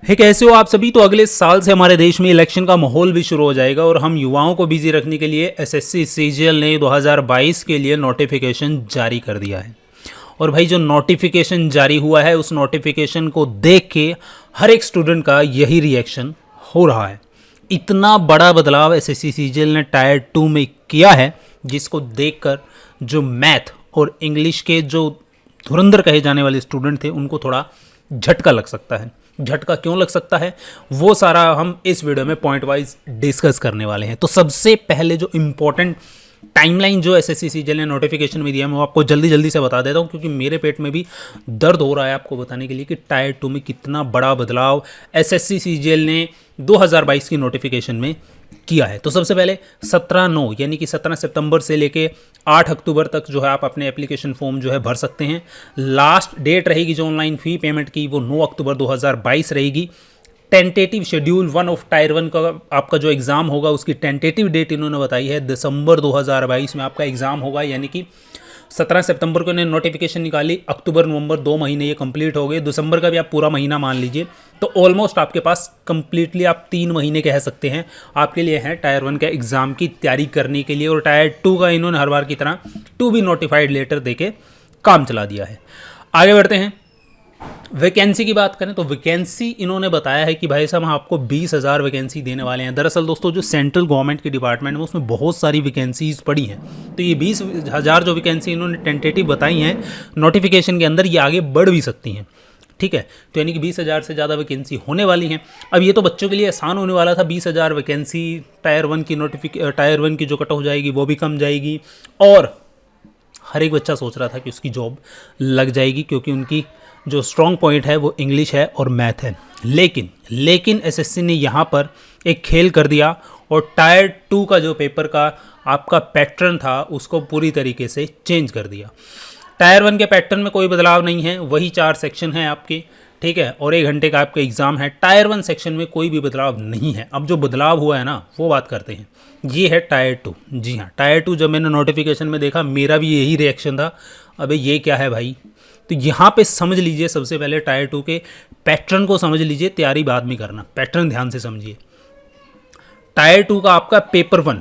है कैसे हो आप सभी। तो अगले साल से हमारे देश में इलेक्शन का माहौल भी शुरू हो जाएगा और हम युवाओं को बिजी रखने के लिए एसएससी सीजीएल ने 2022 के लिए नोटिफिकेशन जारी कर दिया है। और भाई जो नोटिफिकेशन जारी हुआ है उस नोटिफिकेशन को देख के हर एक स्टूडेंट का यही रिएक्शन हो रहा है। इतना बड़ा बदलाव एसएससी सीजीएल ने टायर 2 में किया है जिसको देखकर जो मैथ और इंग्लिश के जो धुरंधर कहे जाने वाले स्टूडेंट थे उनको थोड़ा झटका लग सकता है। झटका क्यों लग सकता है वो सारा हम इस वीडियो में पॉइंट वाइज डिस्कस करने वाले हैं। तो सबसे पहले जो इम्पोर्टेंट टाइमलाइन जो एसएससी सीजीएल ने नोटिफिकेशन में दिया मैं वो आपको जल्दी जल्दी से बता देता हूँ, क्योंकि मेरे पेट में भी दर्द हो रहा है आपको बताने के लिए कि टायर 2 में कितना बड़ा बदलाव एसएससी सीजीएल ने 2022 की नोटिफिकेशन में किया है। तो सबसे पहले 17/9 यानी कि 17 सितंबर से लेके 8 अक्टूबर तक जो है आप अपने एप्लीकेशन फॉर्म जो है भर सकते हैं। लास्ट डेट रहेगी जो ऑनलाइन फ़ी पेमेंट की वो 9 अक्टूबर 2022 रहेगी। टेंटेटिव शेड्यूल 1 ऑफ टायर 1 का आपका जो एग्ज़ाम होगा उसकी टेंटेटिव डेट इन्होंने बताई है दिसंबर 2022 में आपका एग्ज़ाम होगा, यानी कि 17 सितंबर को इन्होंने नोटिफिकेशन निकाली, अक्टूबर नवंबर 2 महीने ये कंप्लीट हो गए, दिसंबर का भी आप पूरा महीना मान लीजिए, तो ऑलमोस्ट आपके पास कंप्लीटली आप 3 महीने कह सकते हैं आपके लिए हैं टायर 1 के एग्ज़ाम की तैयारी करने के लिए। और टायर 2 का इन्होंने हर बार की तरह टू बी नोटिफाइड लेटर देके काम चला दिया है। आगे बढ़ते हैं। वैकेंसी की बात करें तो वैकेंसी इन्होंने बताया है कि भाई साहब हम आपको 20,000 वैकेंसी देने वाले हैं। दरअसल दोस्तों जो सेंट्रल गवर्नमेंट की डिपार्टमेंट में उसमें बहुत सारी वैकेंसीज पड़ी हैं, तो ये 20,000 जो वैकेंसी इन्होंने टेंटेटिव बताई हैं नोटिफिकेशन के अंदर ये आगे बढ़ भी सकती हैं। ठीक है, तो यानी कि 20,000 से ज़्यादा वैकेंसी होने वाली हैं। अब ये तो बच्चों के लिए आसान होने वाला था, 20,000 वैकेंसी टायर 1 की जो कट हो जाएगी वो भी कम जाएगी और हर एक बच्चा सोच रहा था कि उसकी जॉब लग जाएगी, क्योंकि उनकी जो स्ट्रॉन्ग पॉइंट है वो इंग्लिश है और मैथ है। लेकिन एसएससी ने यहाँ पर एक खेल कर दिया और टायर 2 का जो पेपर का आपका पैटर्न था उसको पूरी तरीके से चेंज कर दिया। टायर 1 के पैटर्न में कोई बदलाव नहीं है, वही 4 सेक्शन हैं आपके, ठीक है, और 1 घंटे का आपका एग्ज़ाम है। टायर 1 सेक्शन में कोई भी बदलाव नहीं है। अब जो बदलाव हुआ है ना वो बात करते हैं। ये है टायर 2। जी हाँ, टायर 2 जब मैंने नोटिफिकेशन में देखा मेरा भी यही रिएक्शन था, अबे ये क्या है भाई। तो यहाँ पे समझ लीजिए सबसे पहले टायर 2 के पैटर्न को समझ लीजिए, तैयारी बाद में करना, पैटर्न ध्यान से समझिए। टायर 2 का आपका पेपर 1,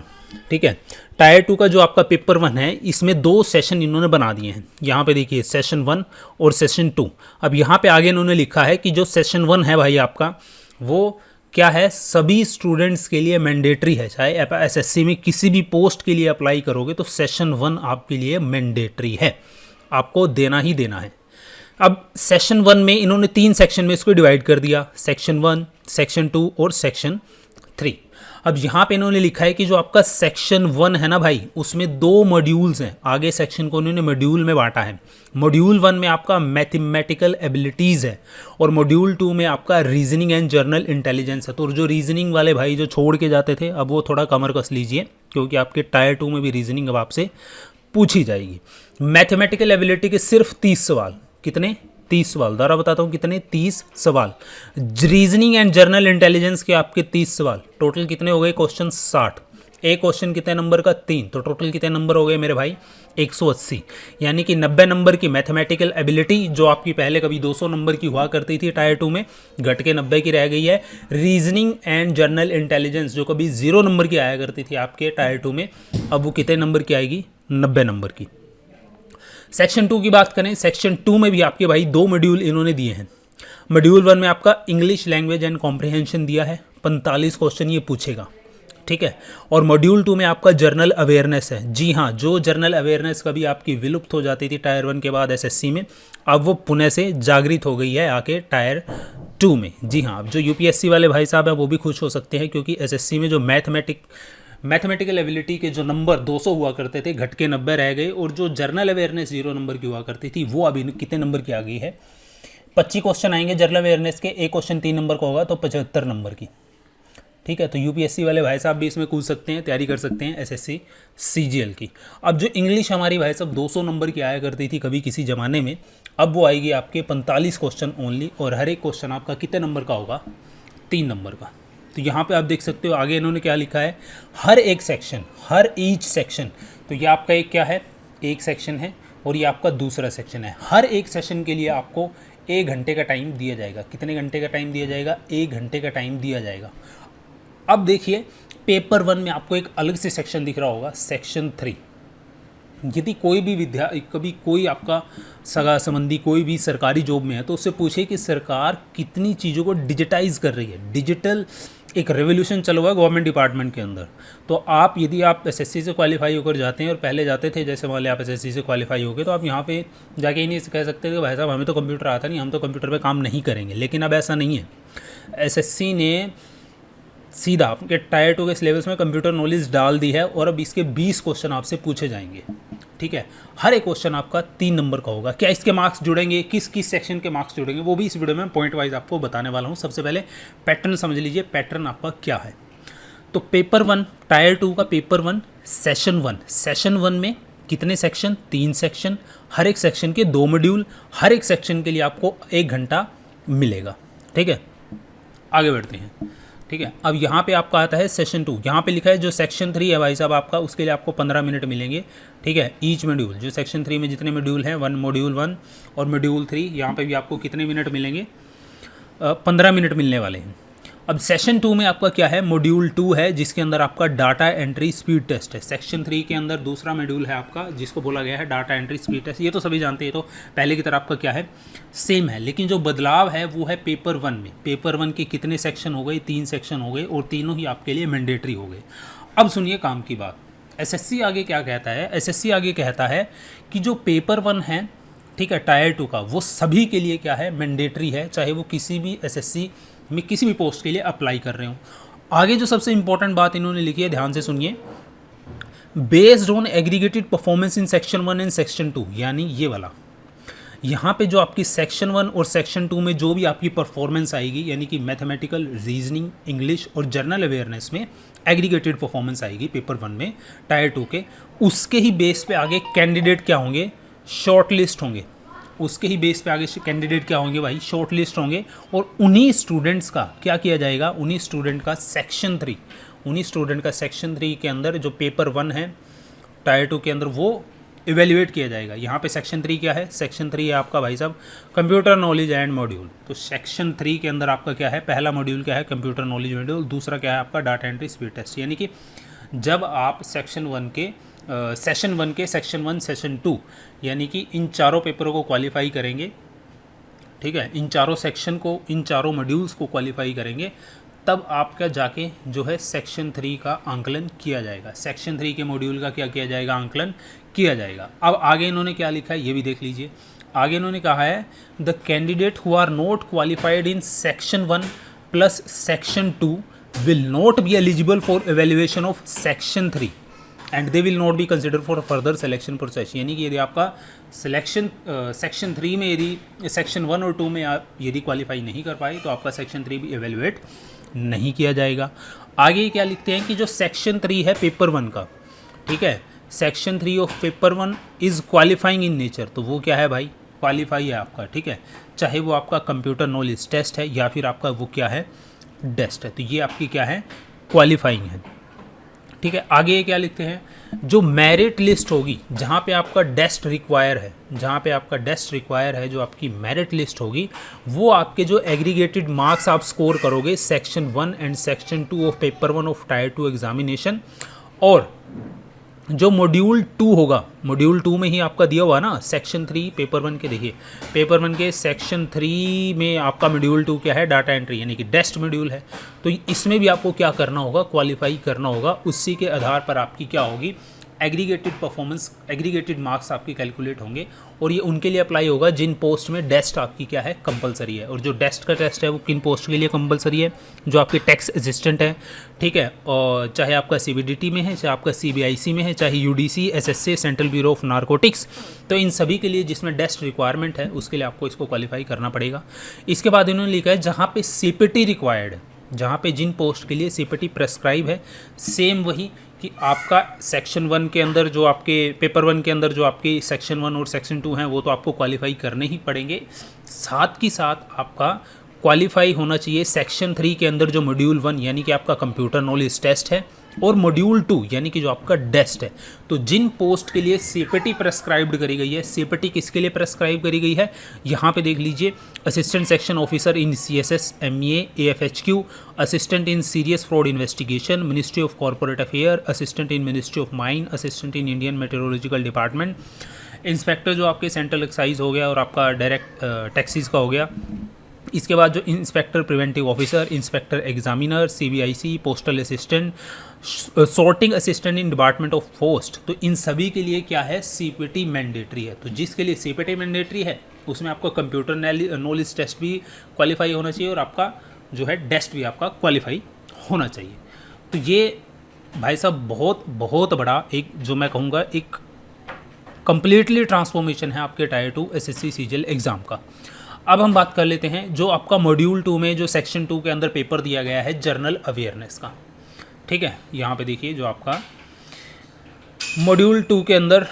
ठीक है, टायर 2 का जो आपका पेपर 1 है इसमें 2 सेशन इन्होंने बना दिए हैं। यहाँ पे देखिए सेशन 1 और सेशन 2। अब यहाँ पे आगे इन्होंने लिखा है कि जो सेशन 1 है भाई आपका वो क्या है, सभी स्टूडेंट्स के लिए मैंडेटरी है। चाहे आप एसएससी में किसी भी पोस्ट के लिए अप्लाई करोगे तो सेशन 1 आपके लिए मैंडेटरी है, आपको देना ही देना है। अब सेशन 1 में इन्होंने 3 सेक्शन में इसको डिवाइड कर दिया, सेक्शन 1, सेक्शन 2 और सेक्शन 3। अब यहाँ पे इन्होंने लिखा है कि जो आपका सेक्शन 1 है ना भाई उसमें 2 मॉड्यूल्स हैं। आगे सेक्शन को उन्होंने मॉड्यूल में बांटा है। मॉड्यूल 1 में आपका मैथमेटिकल एबिलिटीज़ है और मॉड्यूल 2 में आपका रीजनिंग एंड जर्नल इंटेलिजेंस है। तो जो रीजनिंग वाले भाई जो छोड़ के जाते थे अब वो थोड़ा कमर कस लीजिए, क्योंकि आपके टायर 2 में भी रीजनिंग अब आपसे पूछी जाएगी। मैथमेटिकल एबिलिटी के सिर्फ 30 सवाल, कितने 30 सवाल, दोबारा बताता हूँ कितने 30 सवाल। रीजनिंग एंड जर्नल इंटेलिजेंस के आपके 30 सवाल, टोटल कितने हो गए क्वेश्चन 60। एक क्वेश्चन कितने नंबर का 3, तो टोटल कितने नंबर हो गए मेरे भाई 180। यानी कि 90 नंबर की मैथमेटिकल एबिलिटी जो आपकी पहले कभी 200 नंबर की हुआ करती थी टायर 2 में घट के 90 की रह गई है। रीजनिंग एंड जर्नल इंटेलिजेंस जो कभी 0 नंबर की आया करती थी आपके टायर 2 में अब वो कितने नंबर की आएगी 90 नंबर की। सेक्शन 2 की बात करें, सेक्शन 2 में भी आपके भाई 2 मॉड्यूल इन्होंने दिए हैं। मॉड्यूल 1 में आपका इंग्लिश लैंग्वेज एंड कॉम्प्रिहेंशन दिया है, 45 क्वेश्चन ये पूछेगा, ठीक है। और मॉड्यूल 2 में आपका जर्नल अवेयरनेस है। जी हाँ, जो जर्नल अवेयरनेस कभी आपकी विलुप्त हो जाती थी टायर 1 के बाद एसएससी में, अब वो पुणे से जागृत हो गई है आके टायर 2 में। जी हाँ, अब जो यूपीएससी वाले भाई साहब हैं वो भी खुश हो सकते हैं, क्योंकि एसएससी में जो मैथमेटिकल एबिलिटी के जो नंबर 200 हुआ करते थे घट के 90 रह गए, और जो जर्नल अवेयरनेस 0 नंबर की हुआ करती थी वो अभी कितने नंबर की आ गई है 25 क्वेश्चन आएंगे जर्नल अवेयरनेस के, एक क्वेश्चन 3 नंबर का होगा तो 75 नंबर की, ठीक है। तो यूपीएससी वाले भाई साहब भी इसमें कूद सकते हैं, तैयारी कर सकते हैं एसएससी सीजीएल की। अब जो इंग्लिश हमारी भाई साहब 200 नंबर की आया करती थी कभी किसी ज़माने में, अब वो आएगी आपके 45 क्वेश्चन ओनली, और हर एक क्वेश्चन आपका कितने नंबर का होगा 3 नंबर का। तो यहाँ पे आप देख सकते हो आगे इन्होंने क्या लिखा है, हर एक सेक्शन, हर ईच सेक्शन, तो ये आपका एक क्या है, एक सेक्शन है और ये आपका दूसरा सेक्शन है। हर एक सेशन के लिए आपको 1 घंटे का टाइम दिया जाएगा। कितने घंटे का टाइम दिया जाएगा? 1 घंटे का टाइम दिया जाएगा। अब देखिए पेपर 1 में आपको एक अलग से सेक्शन दिख रहा होगा, सेक्शन 3। यदि कोई भी कभी कोई आपका सगा संबंधी कोई भी सरकारी जॉब में है तो उससे पूछे कि सरकार कितनी चीज़ों को डिजिटाइज कर रही है। डिजिटल एक रेवोल्यूशन चल हुआ है गवर्नमेंट डिपार्टमेंट के अंदर। तो आप यदि आप एसएससी से क्वालिफाई होकर जाते हैं और पहले जाते थे, जैसे मान लिया आप एसएससी से क्वालिफाई हो गए, तो आप यहाँ पे जाके ही नहीं कह सकते कि भाई साहब हमें तो कंप्यूटर आता नहीं, हम तो कंप्यूटर पे काम नहीं करेंगे। लेकिन अब ऐसा नहीं है। एसएससी ने सीधा आपके टायर 2 के सिलेबस में कंप्यूटर नॉलेज डाल दी है और अब इसके 20 क्वेश्चन आपसे पूछे जाएंगे। ठीक है, हर एक क्वेश्चन आपका 3 नंबर का होगा। क्या इसके मार्क्स जुड़ेंगे, किस किस सेक्शन के मार्क्स जुड़ेंगे, वो भी इस वीडियो में पॉइंट वाइज आपको बताने वाला हूँ। सबसे पहले पैटर्न समझ लीजिए, पैटर्न आपका क्या है। तो पेपर 1 टायर 2 का पेपर 1 सेशन 1, सेशन 1 में कितने सेक्शन? 3 सेक्शन, हर एक सेक्शन के 2 मॉड्यूल, हर एक सेक्शन के लिए आपको 1 घंटा मिलेगा। ठीक है, आगे बढ़ते हैं। ठीक है, अब यहाँ पे आपका आता है सेशन 2। यहाँ पे लिखा है जो सेक्शन 3 है भाई साहब आपका, उसके लिए आपको 15 मिनट मिलेंगे। ठीक है, ईच मॉड्यूल, जो सेक्शन 3 में जितने मॉड्यूल हैं, मॉड्यूल 1 और मॉड्यूल 3, यहाँ पे भी आपको कितने मिनट मिलेंगे? 15 मिनट मिलने वाले हैं। अब सेशन 2 में आपका क्या है? मॉड्यूल 2 है, जिसके अंदर आपका डाटा एंट्री स्पीड टेस्ट है। सेक्शन 3 के अंदर दूसरा मॉड्यूल है आपका, जिसको बोला गया है डाटा एंट्री स्पीड टेस्ट। ये तो सभी जानते हैं, तो पहले की तरह आपका क्या है? सेम है। लेकिन जो बदलाव है वो है पेपर 1 में। पेपर 1 के कितने सेक्शन हो गए? 3 सेक्शन हो गए और तीनों ही आपके लिए मैंडेटरी हो गए। अब सुनिए काम की बात। एसएससी आगे क्या कहता है? एसएससी आगे कहता है कि जो पेपर 1 है, ठीक है, टायर 2 का, वो सभी के लिए क्या है? मैंडेटरी है, चाहे वो किसी भी एसएससी में किसी भी पोस्ट के लिए अप्लाई कर रहे हो। आगे जो सबसे इंपॉर्टेंट बात इन्होंने लिखी है, ध्यान से सुनिए, based on aggregated performance in section 1 and section 2, यानी ये वाला। यहाँ पे जो आपकी सेक्शन 1 और सेक्शन 2 में जो भी आपकी परफॉर्मेंस आएगी, यानी कि मैथमेटिकल, रीजनिंग, इंग्लिश और जनरल अवेयरनेस में एग्रीगेटेड परफॉर्मेंस आएगी पेपर 1 में टायर 2 के, उसके ही बेस पे आगे कैंडिडेट क्या होंगे? शॉर्ट लिस्ट होंगे। उसके ही बेस पे आगे कैंडिडेट क्या होंगे भाई? शॉर्ट लिस्ट होंगे। और उन्हीं स्टूडेंट्स का क्या किया जाएगा? उन्हीं स्टूडेंट का सेक्शन 3, उन्हीं स्टूडेंट का सेक्शन 3 के अंदर जो पेपर 1 है टायर 2 के अंदर, वो इवेल्युएट किया जाएगा। यहाँ पे सेक्शन 3 क्या है? सेक्शन 3 है आपका भाई साहब कंप्यूटर नॉलेज एंड मॉड्यूल। तो सेक्शन 3 के अंदर आपका क्या है? पहला मॉड्यूल क्या है? Computer knowledge module. दूसरा क्या है आपका? Data entry speed test. यानी कि जब आप सेक्शन 1 के सेशन 1 के सेक्शन 1, सेशन 2, यानी कि इन चारों पेपरों को क्वालिफाई करेंगे, ठीक है, इन चारों सेक्शन को, इन चारों मॉड्यूल्स को क्वालिफाई करेंगे, तब आपका जाके जो है सेक्शन 3 का आंकलन किया जाएगा। सेक्शन 3 के मॉड्यूल का क्या किया जाएगा? आंकलन किया जाएगा। अब आगे इन्होंने क्या लिखा है ये भी देख लीजिए। आगे इन्होंने कहा है the candidate who are not qualified in section 1 plus section 2 will not be eligible for evaluation of section 3 and they will not be consider for further selection process. यानी कि यदि आपका सिलेक्शन सेक्शन 3 में, यदि सेक्शन 1 और 2 में आप यदि क्वालिफाई नहीं कर पाए, तो आपका सेक्शन 3 भी एवेल्युएट नहीं किया जाएगा। आगे क्या लिखते हैं कि जो सेक्शन 3 है पेपर 1 का, ठीक है, section 3 of paper 1 is qualifying in nature. तो वो क्या है भाई? क्वालिफाई है आपका, ठीक है, चाहे वो आपका कंप्यूटर नॉलेज टेस्ट है या फिर आपका वो क्या है? डेस्ट है। तो ये आपकी क्या है? क्वालिफाइंग है। ठीक है, आगे क्या लिखते हैं? जो मेरिट लिस्ट होगी, जहाँ पे आपका डेस्ट रिक्वायर है, जहाँ पे आपका डेस्ट रिक्वायर है, जो आपकी मेरिट लिस्ट होगी, वो आपके जो एग्रीगेटेड मार्क्स आप स्कोर करोगे section 1 and section 2 of paper 1 of tyre 2 examination, और जो मॉड्यूल 2 होगा, मॉड्यूल 2 में ही आपका दिया हुआ ना सेक्शन 3 पेपर 1 के। देखिए पेपर 1 के सेक्शन 3 में आपका मॉड्यूल 2 क्या है? डाटा एंट्री, यानी कि डेस्ट मॉड्यूल है। तो इसमें भी आपको क्या करना होगा? क्वालिफाई करना होगा। उसी के आधार पर आपकी क्या होगी? एग्रीगेटेड परफॉर्मेंस, एग्रीगेटेड मार्क्स आपके कैलकुलेट होंगे, और ये उनके लिए अप्लाई होगा जिन पोस्ट में डेस्ट आपकी क्या है? कंपलसरी है। और जो डेस्ट का टेस्ट है वो किन पोस्ट के लिए कंपलसरी है? जो आपके टैक्स असिस्टेंट है, ठीक है, और चाहे आपका सीबीडीटी में है, चाहे आपका सीबीआईसी में है, चाहे UDC, SSC, central bureau of narcotics, तो इन सभी के लिए जिसमें डेस्ट रिक्वायरमेंट है उसके लिए आपको इसको क्वालिफाई करना पड़ेगा। इसके बाद इन्होंने लिखा है जहाँ पे सीपीटी रिक्वायर्ड है, जहाँ पे जिन पोस्ट के लिए सीपीटी प्रेस्क्राइब है, सेम वही कि आपका सेक्शन 1 के अंदर जो आपके पेपर 1 के अंदर जो आपके सेक्शन 1 और सेक्शन 2 हैं वो तो आपको क्वालिफाई करने ही पड़ेंगे। साथ ही साथ आपका क्वालिफाई होना चाहिए सेक्शन 3 के अंदर जो मॉड्यूल 1 यानी कि आपका कंप्यूटर नॉलेज टेस्ट है, और मॉड्यूल 2 यानी कि जो आपका डेस्ट है, तो जिन पोस्ट के लिए सीपीटी प्रेस्क्राइब्ड करी गई है, सीपीटी किसके लिए प्रेस्क्राइब करी गई है, यहाँ पे देख लीजिए, assistant section officer in CSS MEA AFHQ, assistant in serious fraud investigation ministry of corporate affair, assistant in ministry of mine, assistant in Indian metrological department, inspector जो आपके सेंट्रल एक्साइज हो गया और आपका डायरेक्ट टैक्सीज का हो गया। इसके बाद जो inspector preventive officer, inspector examiner, CBIC, postal assistant, sorting assistant in department of post, तो इन सभी के लिए क्या है, सीपीटी मैंडेटरी है। तो जिसके लिए सीपीटी मैंडेटरी है उसमें आपका कंप्यूटर नॉलेज टेस्ट भी क्वालिफाई होना चाहिए और आपका जो है डेस्ट भी आपका क्वालिफाई होना चाहिए। तो ये भाई साहब बहुत बड़ा एक, जो मैं कहूँगा, एक कंप्लीटली ट्रांसफॉर्मेशन है आपके टायर 2 एसएससी सीजीएल एग्ज़ाम का। अब हम बात कर लेते हैं जो आपका मॉड्यूल 2 में जो सेक्शन 2 के अंदर पेपर दिया गया है जनरल अवेयरनेस का। ठीक है, यहाँ पे देखिए जो आपका मॉड्यूल 2 के अंदर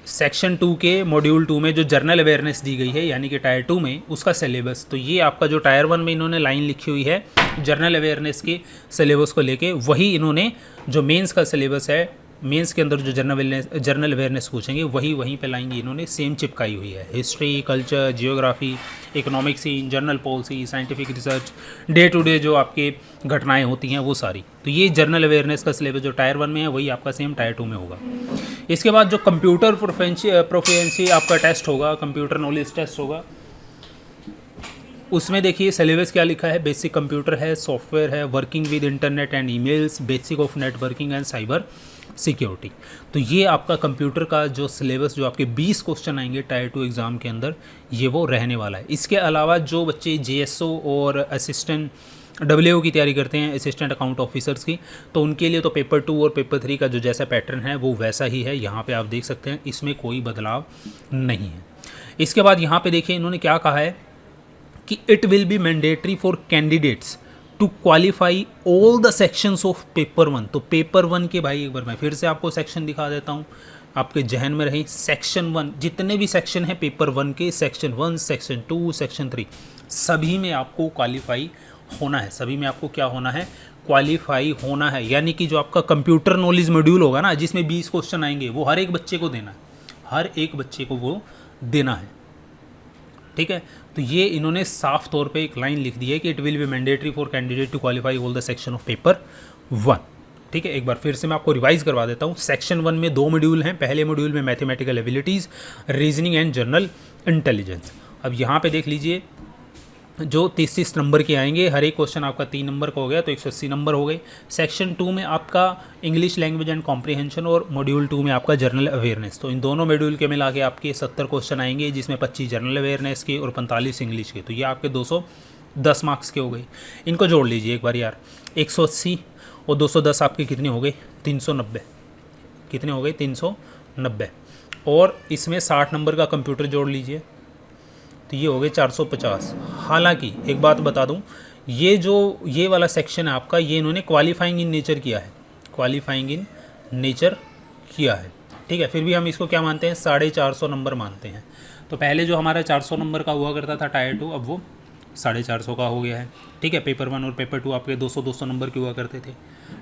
सेक्शन 2 के मॉड्यूल 2 में जो जर्नल अवेयरनेस दी गई है यानी कि टायर 2 में उसका सिलेबस, तो ये आपका जो टायर 1 में इन्होंने लाइन लिखी हुई है जर्नल अवेयरनेस के सिलेबस को लेके, वही इन्होंने जो मेंस का सिलेबस है, मेंस के अंदर जो जर्नल अवेयरनेस पूछेंगे वहीं पे लाइन इन्होंने सेम चिपकाई हुई है। History, culture, geography, economics, general policy, scientific research, day to day जो आपके घटनाएं होती हैं वो सारी। तो ये जर्नल अवेयरनेस का सिलेबस जो टायर 1 में है वही आपका सेम टायर 2 में होगा। इसके बाद जो कंप्यूटर प्रोफिशिएंसी आपका टेस्ट होगा, कंप्यूटर नॉलेज टेस्ट होगा, उसमें देखिए सिलेबस क्या लिखा है, बेसिक कंप्यूटर है, सॉफ्टवेयर है, working with internet and emails, basic of networking and cyber security. तो ये आपका कंप्यूटर का जो सिलेबस, जो आपके 20 क्वेश्चन आएंगे टायर 2 एग्ज़ाम के अंदर, ये वो रहने वाला है। इसके अलावा जो बच्चे जेएसओ और असिस्टेंट डब्ल्यूओ की तैयारी करते हैं, असिस्टेंट अकाउंट ऑफिसर्स की, तो उनके लिए तो पेपर 2 और पेपर 3 का जो जैसा पैटर्न है वो वैसा ही है। यहाँ पे आप देख सकते हैं, इसमें कोई बदलाव नहीं है। इसके बाद यहाँ पे देखिए इन्होंने क्या कहा है कि it will be mandatory for candidates to qualify all the sections of paper 1। तो पेपर 1 के भाई एक बार मैं फिर से आपको सेक्शन दिखा देता हूँ, आपके जहन में रहे। सेक्शन 1 जितने भी सेक्शन हैं पेपर 1 के, सेक्शन 1, सेक्शन 2, सेक्शन 3, सभी में आपको क्वालिफाई होना है। सभी में आपको क्या होना है, क्वालिफाई होना है। यानी कि जो आपका कंप्यूटर नॉलेज मॉड्यूल होगा ना, जिसमें 20 क्वेश्चन आएंगे, वो हर एक बच्चे को देना है, हर एक बच्चे को वो देना है। ठीक है, तो ये इन्होंने साफ तौर पे एक लाइन लिख दी है कि it will be mandatory for candidate to qualify all the section of paper 1। ठीक है, एक बार फिर से मैं आपको रिवाइज करवा देता हूँ। सेक्शन 1 में 2 मॉड्यूल हैं। पहले मॉड्यूल में mathematical abilities, reasoning and general intelligence. अब यहाँ पे देख लीजिए जो 30 नंबर के आएंगे, हर एक क्वेश्चन आपका 3 नंबर का हो गया, तो 180 नंबर हो गए। सेक्शन 2 में आपका इंग्लिश लैंग्वेज एंड कॉम्प्रिहेंशन और मॉड्यूल 2 में आपका जनरल अवेयरनेस। तो इन दोनों मॉड्यूल के मिला के आपके 70 क्वेश्चन आएंगे, जिसमें 25 जनरल अवेयरनेस के और 45 इंग्लिश के। तो ये आपके 210 मार्क्स के हो गए। इनको जोड़ लीजिए एक बार यार, 180 और 210 आपके कितने हो गए, 390। कितने हो गए, 390। और इसमें 60 नंबर का कंप्यूटर जोड़ लीजिए, तो ये हो गए 450। हालांकि एक बात बता दूं, ये वाला सेक्शन है आपका, ये इन्होंने क्वालिफाइंग इन नेचर किया है, क्वालिफाइंग इन नेचर किया है। ठीक है, फिर भी हम इसको क्या मानते हैं, 450 नंबर मानते हैं। तो पहले जो हमारा 400 नंबर का हुआ करता था टायर 2, अब वो 450 का हो गया है। ठीक है, पेपर 1 और पेपर 2 आपके 200 नंबर के हुआ करते थे।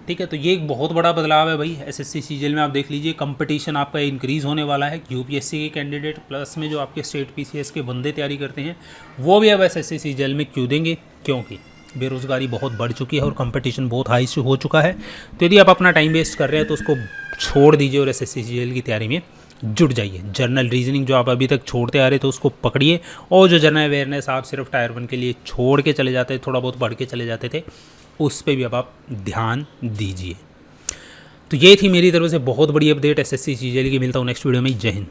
ठीक है, तो ये एक बहुत बड़ा बदलाव है भाई। एसएससी सीजीएल में आप देख लीजिए, कंपटीशन आपका इंक्रीज़ होने वाला है। यूपीएससी के कैंडिडेट प्लस में जो आपके स्टेट पीसीएस के बंदे तैयारी करते हैं, वो भी अब एसएससी सीजीएल में क्यों देंगे, क्योंकि बेरोज़गारी बहुत बढ़ चुकी है और कंपटीशन बहुत हाई हो चुका है। तो यदि आप अपना टाइम वेस्ट कर रहे हैं तो उसको छोड़ दीजिए और एसएससी सीजीएल की तैयारी में जुट जाइए। जर्नल रीजनिंग जो आप अभी तक छोड़ते आ रहे थे उसको पकड़िए, और जो जनरल अवेयरनेस आप सिर्फ टायर 1 के लिए छोड़ के चले जाते, थोड़ा बहुत पढ़ के चले जाते थे, उस पर भी अब आप ध्यान दीजिए। तो ये थी मेरी तरफ से बहुत बड़ी अपडेट एसएससी सीजीएल की। मिलता हूँ नेक्स्ट वीडियो में। जय हिंद।